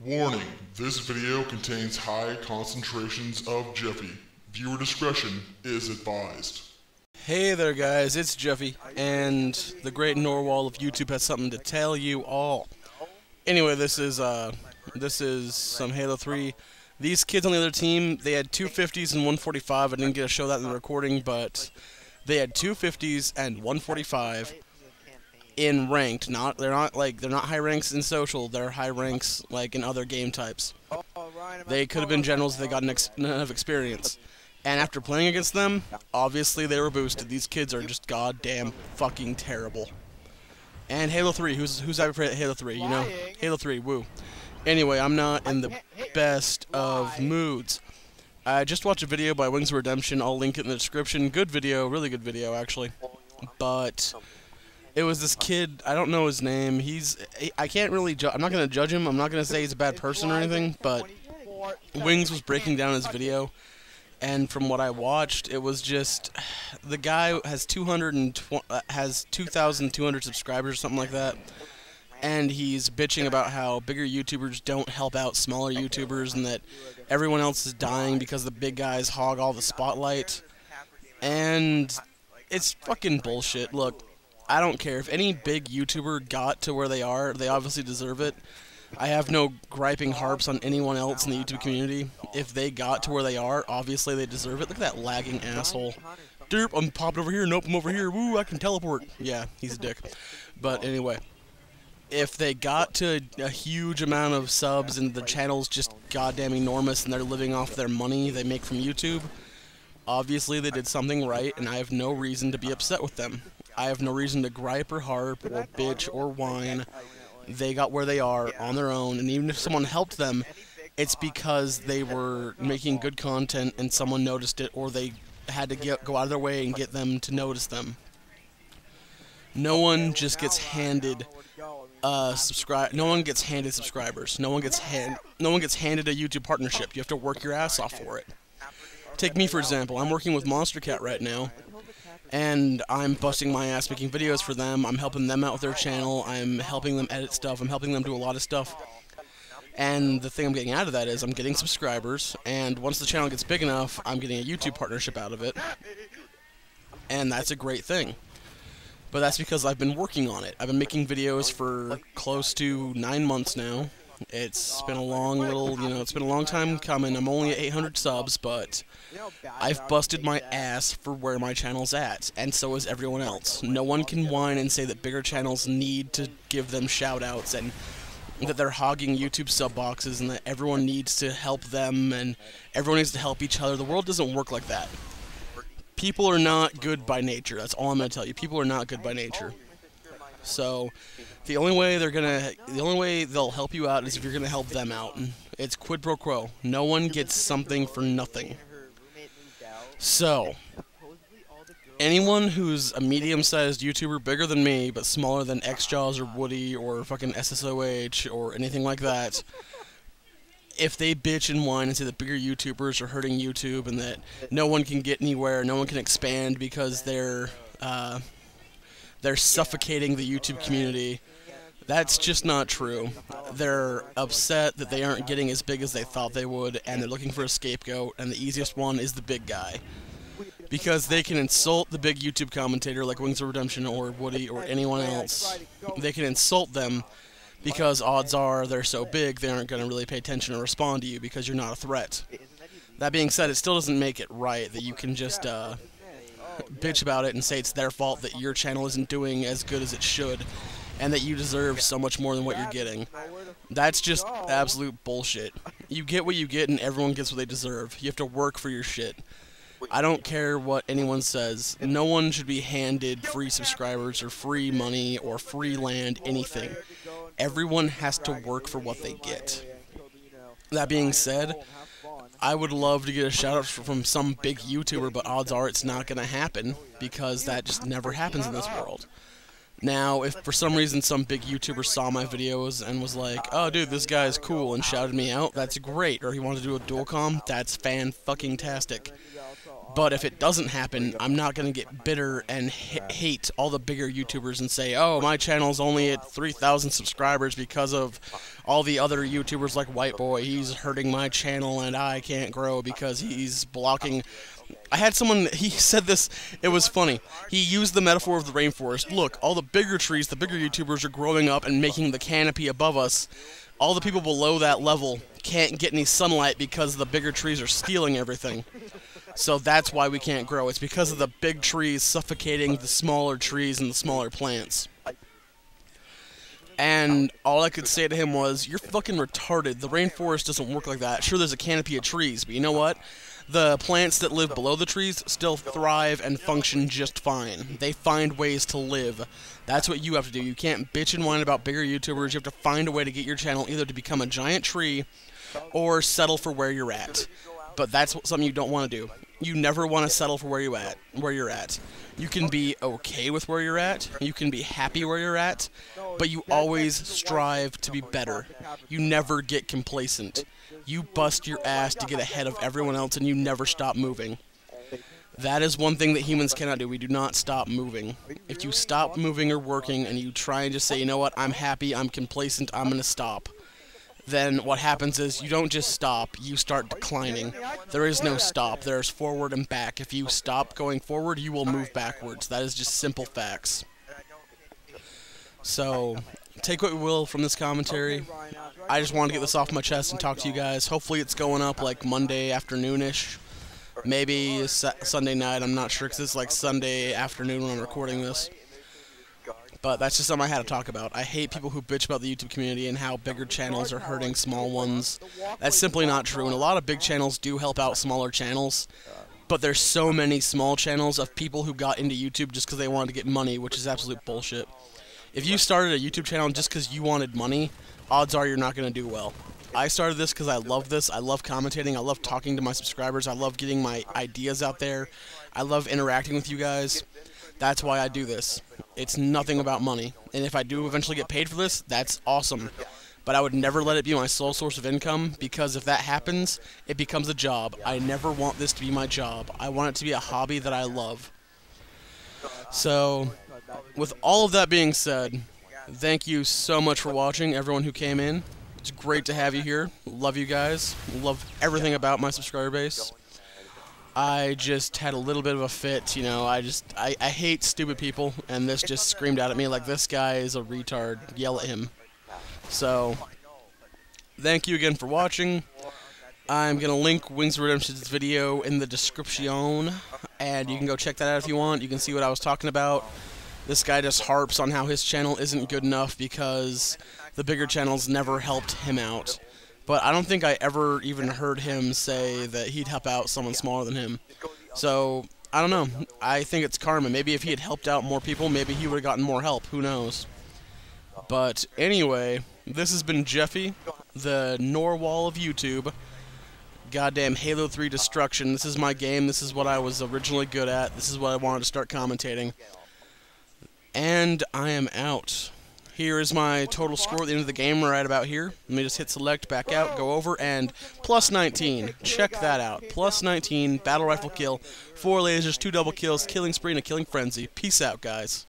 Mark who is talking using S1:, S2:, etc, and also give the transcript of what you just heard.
S1: Warning, this video contains high concentrations of Jeffy. Viewer discretion is advised.
S2: Hey there guys, it's Jeffy, and the great Norwal of YouTube has something to tell you all. Anyway, this is some Halo 3. These kids on the other team, they had 250s and 145. I didn't get to show that in the recording, but they had 250s and 145 in ranked. They're not high ranks in social. They're high ranks like in other game types. They could have been generals if they got enough experience. And after playing against them, obviously they were boosted. These kids are just goddamn fucking terrible. And Halo 3, who's ever played Halo 3, you know? Halo 3, woo. Anyway, I'm not in the best of moods. I just watched a video by Wings of Redemption. I'll link it in the description. Good video, really good video, actually. But it was this kid, I don't know his name. I can't really I'm not going to judge him. I'm not going to say he's a bad person or anything, but Wings was breaking down his video. And from what I watched, it was just the guy has 2,200 subscribers or something like that, and he's bitching about how bigger YouTubers don't help out smaller YouTubers and that everyone else is dying because the big guys hog all the spotlight. And it's fucking bullshit. Look, I don't care if any big YouTuber got to where they are; they obviously deserve it. I have no griping harps on anyone else in the YouTube community. If they got to where they are, obviously they deserve it. Look at that lagging asshole. Derp, I'm popping over here. Nope, I'm over here. Woo, I can teleport. Yeah, he's a dick. But anyway, if they got to a huge amount of subs and the channel's just goddamn enormous and they're living off their money they make from YouTube, obviously they did something right, and I have no reason to be upset with them. I have no reason to gripe or harp or bitch or whine. They got where they are on their own, and even if someone helped them, it's because they were making good content and someone noticed it, or they had to go out of their way and get them to notice them. No one just gets handed no one gets handed subscribers. No one gets handed a YouTube partnership. You have to work your ass off for it. Take me for example. I'm working with Monster Cat right now, and I'm busting my ass making videos for them. I'm helping them out with their channel. I'm helping them edit stuff. I'm helping them do a lot of stuff. And the thing I'm getting out of that is I'm getting subscribers, and once the channel gets big enough, I'm getting a YouTube partnership out of it. And that's a great thing. But that's because I've been working on it. I've been making videos for close to 9 months now. It's been a long it's been a long time coming. I'm only at 800 subs, but I've busted my ass for where my channel's at, and so is everyone else. No one can whine and say that bigger channels need to give them shoutouts and that they're hogging YouTube sub boxes and that everyone needs to help them and everyone needs to help each other. The world doesn't work like that. People are not good by nature. That's all I'm going to tell you. People are not good by nature. So the only way they'll help you out is if you're going to help them out. It's quid pro quo. No one gets something for nothing. So anyone who's a medium-sized YouTuber, bigger than me, but smaller than XJaws or Woody or fucking SSOH or anything like that, if they bitch and whine and say that bigger YouTubers are hurting YouTube and that no one can get anywhere, no one can expand because they're suffocating the YouTube community, that's just not true. They're upset that they aren't getting as big as they thought they would, and they're looking for a scapegoat, and the easiest one is the big guy. Because they can insult the big YouTube commentator like Wings of Redemption or Woody or anyone else. They can insult them because odds are they're so big they aren't going to really pay attention or respond to you because you're not a threat. That being said, it still doesn't make it right that you can just bitch about it and say it's their fault that your channel isn't doing as good as it should and that you deserve so much more than what you're getting. That's just absolute bullshit. You get what you get and everyone gets what they deserve. You have to work for your shit. I don't care what anyone says. No one should be handed free subscribers or free money or free land, anything. Everyone has to work for what they get. That being said, I would love to get a shout out from some big YouTuber, but odds are it's not going to happen because that just never happens in this world. Now, if for some reason some big YouTuber saw my videos and was like, oh dude, this guy is cool, and shouted me out, that's great. Or he wanted to do a dual comm, that's fan-fucking-tastic. But if it doesn't happen, I'm not going to get bitter and hate all the bigger YouTubers and say, oh, my channel's only at 3,000 subscribers because of all the other YouTubers like White Boy. He's hurting my channel and I can't grow because he's blocking. I had someone, he said this, it was funny. He used the metaphor of the rainforest. Look, all the bigger trees, the bigger YouTubers are growing up and making the canopy above us. All the people below that level can't get any sunlight because the bigger trees are stealing everything. So that's why we can't grow. It's because of the big trees suffocating the smaller trees and the smaller plants. And all I could say to him was, you're fucking retarded. The rainforest doesn't work like that. Sure, there's a canopy of trees, but you know what? The plants that live below the trees still thrive and function just fine. They find ways to live. That's what you have to do. You can't bitch and whine about bigger YouTubers. You have to find a way to get your channel either to become a giant tree or settle for where you're at. But that's something you don't want to do. You never want to settle for where you're at. You can be okay with where you're at. You can be happy where you're at. But you always strive to be better. You never get complacent. You bust your ass to get ahead of everyone else, and you never stop moving. That is one thing that humans cannot do. We do not stop moving. If you stop moving or working and you try and just say, you know what, I'm happy, I'm complacent, I'm going to stop, then what happens is you don't just stop, you start declining. There is no stop. There's forward and back. If you stop going forward, you will move backwards. That is just simple facts. So, take what you will from this commentary. I just wanted to get this off my chest and talk to you guys. Hopefully it's going up like Monday afternoonish. Maybe Sunday night, I'm not sure, because it's like Sunday afternoon when I'm recording this. But that's just something I had to talk about. I hate people who bitch about the YouTube community and how bigger channels are hurting small ones. That's simply not true, and a lot of big channels do help out smaller channels. But there's so many small channels of people who got into YouTube just because they wanted to get money, which is absolute bullshit. If you started a YouTube channel just because you wanted money, odds are you're not going to do well. I started this because I love this. I love commentating. I love talking to my subscribers. I love getting my ideas out there. I love interacting with you guys. That's why I do this. It's nothing about money. And if I do eventually get paid for this, that's awesome. But I would never let it be my sole source of income, because if that happens, it becomes a job. I never want this to be my job. I want it to be a hobby that I love. So, with all of that being said, thank you so much for watching, everyone who came in. It's great to have you here. Love you guys. Love everything about my subscriber base. I just had a little bit of a fit, you know. I hate stupid people, and this just screamed out at me like, this guy is a retard. Yell at him. So, thank you again for watching. I'm going to link Wings of Redemption's video in the description, and you can go check that out if you want. You can see what I was talking about. This guy just harps on how his channel isn't good enough because the bigger channels never helped him out. But I don't think I ever even heard him say that he'd help out someone smaller than him. So, I don't know. I think it's karma. Maybe if he had helped out more people, maybe he would have gotten more help. Who knows? But anyway, this has been Jeffy, the Norwal of YouTube. Goddamn Halo 3 destruction. This is my game. This is what I was originally good at. This is what I wanted to start commentating. And I am out. Here is my total score at the end of the game, right about here. Let me just hit select, back out, go over, and plus 19. Check that out. Plus 19, battle rifle kill, 4 lasers, 2 double kills, killing spree, and a killing frenzy. Peace out, guys.